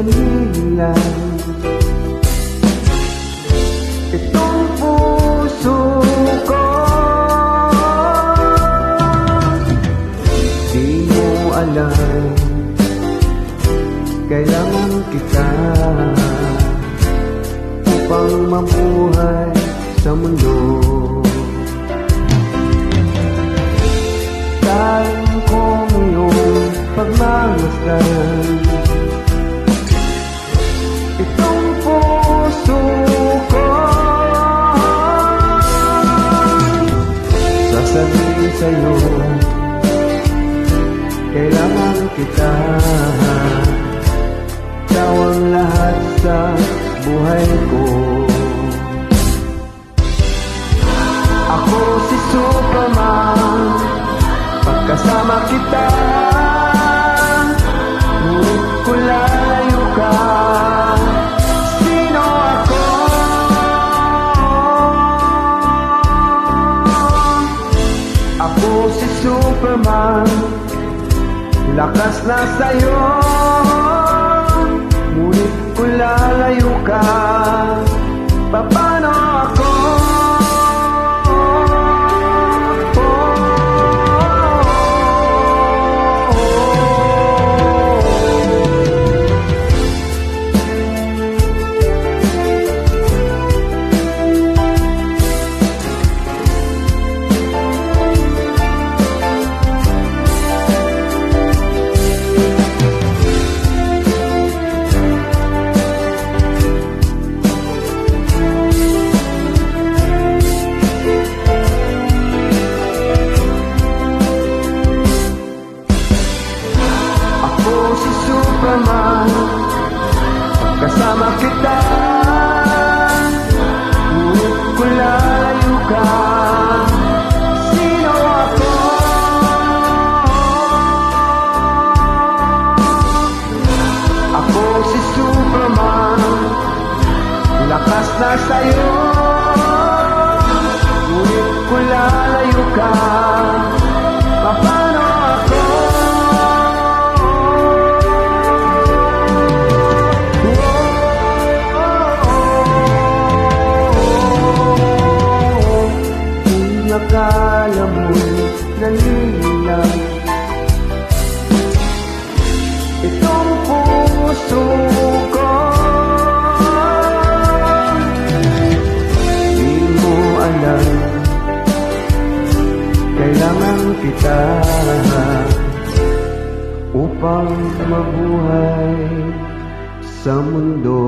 naninilang. Itong puso ko, di mo alam, kailangan kita upang mabuhay sa mundo. Daing kong iyong pagmamasdan, itong puso ko, sasabihin sa'yo, kailangan kita. Ikaw ang lahat sa buhay ko. Ako si Superman, pagkasama kita, ngunit kung lalayo ka, sino ako? Ako si Superman, lakas na sa'yo, ngunit kung lalayo ka, paano ako? Superman, kasama kita, ngunit kung lalayo ka, sino ako? Ako si Superman, lakas na sa'yo, ngunit kung lalayo ka, paano ako? Akala mo'y naninilang, itong puso ko, di mo alam, kailangan kita upang mabuhay sa mundo.